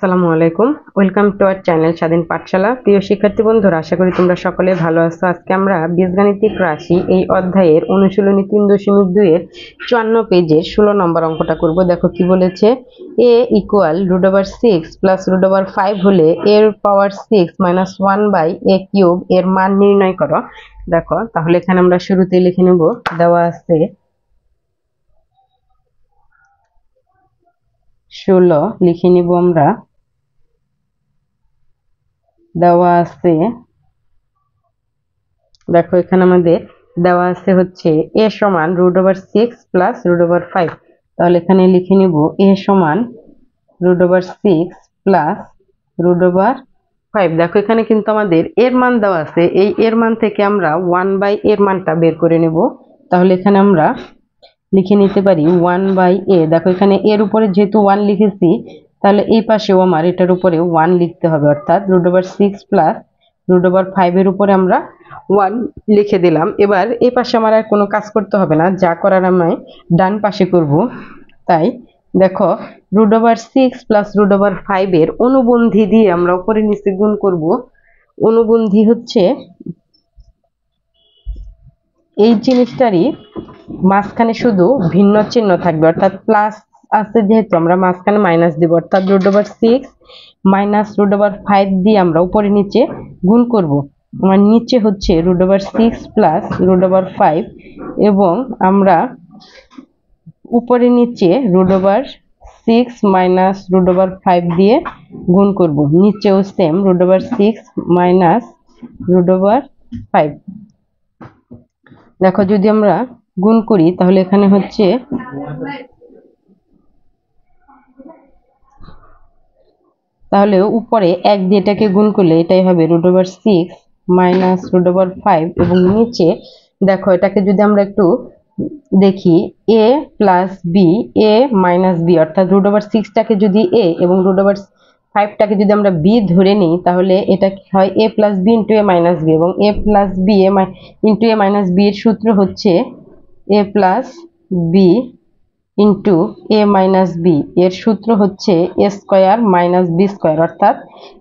আসসালামু আলাইকুম। Welcome to our channel স্বাধীন পাঠশালা। প্রিয় শিক্ষার্থী বন্ধুরা, আশা করি তোমরা সকলে ভালো আছো। আজকে আমরা বীজগাণিতিক রাশি এই অধ্যায়ের অনুশীলনী 3.2 এর 54 পেজের 16 নম্বর অঙ্কটা করব। দেখো কি বলেছে, a ইকুয়াল √6 প্লাস √5 হলে এর power 6 minus 1 by a cube এর মান নির্ণয় করো। দেখো তাহলে এখানে আমরা শুরুতে লিখে নেব, দেওয়া আছে 16 লিখে নিব আমরা। দেওয়া আছে, দেখো এখানে আমাদের দেওয়া আছে হচ্ছে a সমান √6 প্লাস √5। তাহলে এখানে লিখে নিব a সমান √6 প্লাস √5। দেখো এখানে কিন্তু আমাদের এর মান দেওয়া আছে, এই এর মান থেকে আমরা 1 বাই এর মানটা বের করে নেব। তাহলে এখানে আমরা লিখে নিতে পারি 1 বাই a। দেখো এখানে এর উপরে যেহেতু 1 লিখেছি, তাহলে এই পাশেও আমার এটার উপরে 1 লিখতে হবে, অর্থাৎ √6 প্লাস √5 এর উপরে আমরা 1 লিখে দিলাম। এবার এই পাশে আমার আর কোনো কাজ করতে হবে না, যা করার আমি ডান পাশে করব। তাই দেখো √6 প্লাস √5 এর অনুবন্ধী দিয়ে আমরা উপরে নিচে গুণ করব। অনুবন্ধী হচ্ছে এই জিনিসটারই মাঝখানে শুধু ভিন্ন চিহ্ন থাকবে, অর্থাৎ প্লাস আছে যেহেতু আমরা মাঝখানে মাইনাস দিব, অর্থাৎ √6 মাইনাস √5 দিয়ে আমরা উপরে নিচে গুণ করব। আমার নিচে হচ্ছে √6 প্লাস √5 এবং আমরা উপরে নিচে √6 মাইনাস √5 দিয়ে গুণ করব। নিচেও সেম √6 মাইনাস √5। দেখো যদি আমরা গুণ করি তাহলে এখানে হচ্ছে তাহলে উপরে 1 দিয়ে এটাকে গুণ করলে এটাই হবে √6 মাইনাস √5 এবং নিচে দেখো এটাকে যদি আমরা একটু দেখি a plus B, a minus B, অর্থাৎ √6টাকে যদি a এবং √5টাকে যদি আমরা b ধরে নিই তাহলে এটা কি হয় a plus B into a minus B, এবং a plus B into a minus B এর সূত্র হচ্ছে a plus B into a minus B এর সূত্র হচ্ছে a square minus B square, অর্থাৎ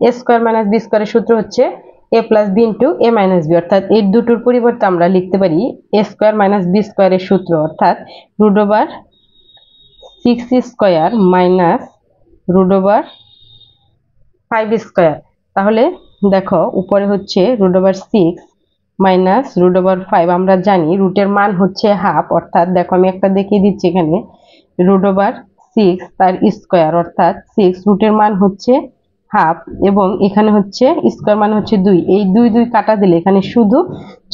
a স্কোয়ার মাইনাস বি স্কোয়ারের সূত্র হচ্ছে a plus B into a minus B, অর্থাৎ এই দুটোর পরিবর্তে আমরা লিখতে পারি a স্কোয়ার মাইনাস বি স্কোয়ারের সূত্র, অর্থাৎ √6 স্কোয়ার মাইনাস √5 স্কোয়ার। তাহলে দেখো উপরে হচ্ছে √6 মাইনাস √5। আমরা জানি রুটের মান হচ্ছে হাফ, অর্থাৎ দেখো আমি একটা দেখিয়ে দিচ্ছি এখানে √6 তার স্কোয়ার, অর্থাৎ 6 রুটের মান হচ্ছে হাফ এবং এখানে হচ্ছে স্কোয়ার মান হচ্ছে 2। এই 2 2 কাটা দিলে এখানে শুধু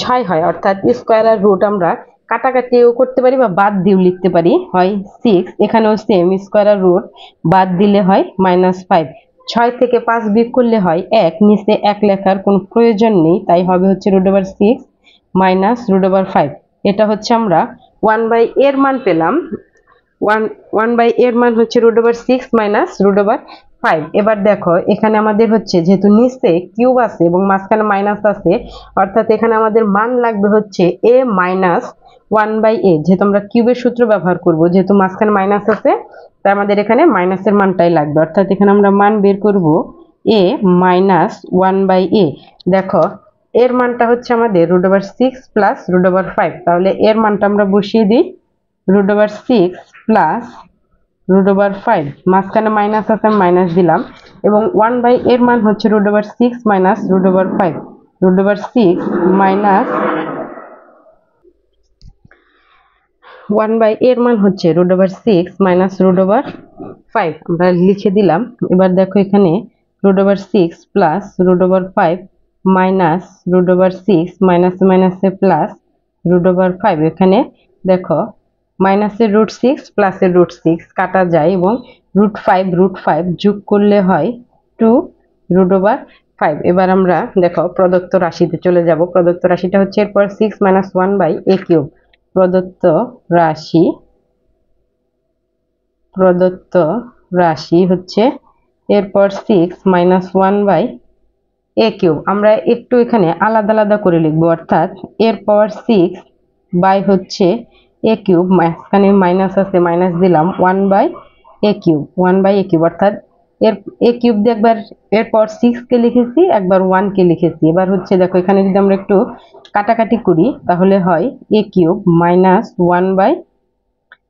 6 হয়, অর্থাৎ স্কোয়ার আর রুট আমরা কাটাকাটিও করতে পারি বা বাদ দিয়েও লিখতে পারি, হয় 6। এখানেও সেম, স্কোয়ার আর রুট বাদ দিলে হয় -5। 6 থেকে 5 বিয়োগ করলে হয় 1, নিচে 1 লেখার কোনো প্রয়োজন নেই, তাই হবে হচ্ছে √6 মাইনাস √5। এটা হচ্ছে আমরা 1 বাই এর মান পেলাম। 1 বাই এর মান হচ্ছে √6 মাইনাস √5। এবার দেখো এখানে আমাদের হচ্ছে যেহেতু নিচে কিউব আছে এবং মাঝখানে মাইনাস আছে, অর্থাৎ এখানে আমাদের মান লাগবে হচ্ছে a মাইনাস 1 বাই a। যেহেতু আমরা কিউবের সূত্র ব্যবহার করব, যেহেতু মাঝখানে মাইনাস আছে তাই আমাদের এখানে মাইনাসের মানটাই লাগবে, অর্থাৎ এখানে আমরা মান বের করব a মাইনাস 1 বাই a। দেখো এর মানটা হচ্ছে আমাদের √6 প্লাস √5। তাহলে এর মানটা আমরা বসিয়ে দিই, √6 প্লাস √5, মাঝখানে মাইনাস আছে মাইনাস দিলাম, এবং 1 বাই এর মান হচ্ছে √6 মাইনাস √5। √6 মাইনাস 1 বাই এর মান হচ্ছে √6 মাইনাস √5 আমরা লিখে দিলাম। এবার দেখো এখানে √6 প্লাস √5 মাইনাস √6 মাইনাস মাইনাসে প্লাস √5। এখানে দেখো মাইনাসের √6 প্লাসের √6 কাটা যায় এবং √5 যোগ করলে হয় 2√5। এবার আমরা দেখো প্রদত্ত রাশিতে চলে যাব। প্রদত্ত রাশিটা হচ্ছে এরপর 6 মাইনাস 1 বাই a কিউব। প্রদত্ত রাশি হচ্ছে এরপর 6 মাইনাস 1 বাই a কিউব। আমরা একটু এখানে আলাদা আলাদা করে লিখবো, অর্থাৎ এর পাওয়ার 6 বাই হচ্ছে a কিউব, মাঝখানে মাইনাস আছে মাইনাস দিলাম 1 by a cube, 1 by a cube, অর্থাৎ এ কিউব দিয়ে একবার এরপর 6 কে লিখেছি, একবার 1 কে লিখেছি। এবার হচ্ছে দেখো এখানে যদি আমরা একটু কাটাকাটি করি তাহলে হয় a cube minus 1 by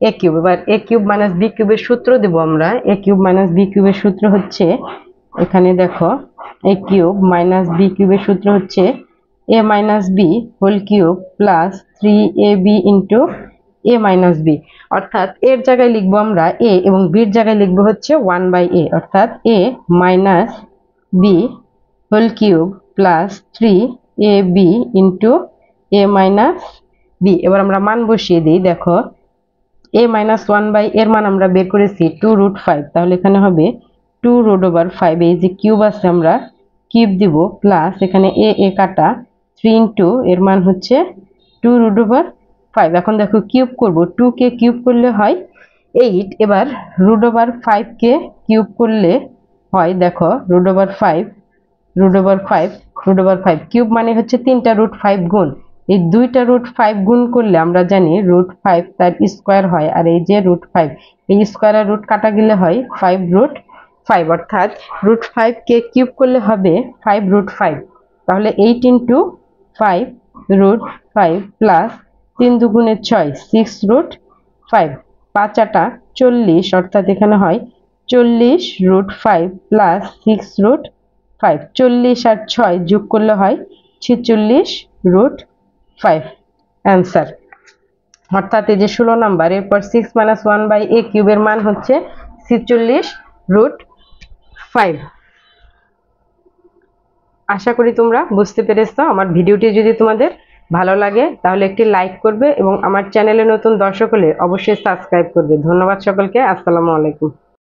a cube. এবার এ কিউব মাইনাস বি কিউবের সূত্র দেব আমরা। এ কিউব মাইনাস বি কিউবের সূত্র হচ্ছে, এখানে দেখো এ কিউব মাইনাস বি কিউবের সূত্র হচ্ছে a minus b whole cube plus 3ab into a minus B. অর্থাৎ এর জায়গায় লিখবো আমরা এ এবং বির জায়গায় লিখবো হচ্ছে 1 বাই এ, অর্থাৎ a minus b whole cube plus 3ab into a minus b. এবার আমরা মান বসিয়ে দিই। দেখো a মাইনাস 1 বাই এর মান আমরা বের করেছি 2√5, তাহলে এখানে হবে 2√5। এই যে কিউব আছে আমরা কিউব দিব, প্লাস এখানে এ কাটা 3 ইন্টু এর মান হচ্ছে 2√5। এখন দেখো কিউব করব, 2 কে কিউব করলে হয় 8। এবার √5 কে কিউব করলে হয় দেখো √5 কিউব মানে হচ্ছে 3টা √5 গুণ। এই 2টা √5 গুণ করলে আমরা জানি √5 তার স্কয়ার হয়, আর এই যে √5 এই স্কয়ার আর রুট কাটা গেলে হয় 5√5। অর্থাৎ √5 কে কিউব করলে হবে 5√5। তাহলে 8 ইন্টু 5√5 প্লাস 3 দুগুণে 6 6√5, 5 আটা 40, অর্থাৎ এখানে হয় 40√5 প্লাস 6√5। 40 আর 6 যোগ করলে হয় 46√5 অ্যান্সার। অর্থাৎ এই যে 16 নাম্বার, এরপর 6 মাইনাস 1 বাই এ কিউবের মান হচ্ছে 46√5। আশা করি তোমরা বুঝতে পেরেছো। আমার ভিডিওটি যদি তোমাদের ভালো লাগে তাহলে একটি লাইক করবে এবং আমার চ্যানেলে নতুন দর্শক হলে অবশ্যই সাবস্ক্রাইব করবে। ধন্যবাদ সকলকে। আসসালামু আলাইকুম।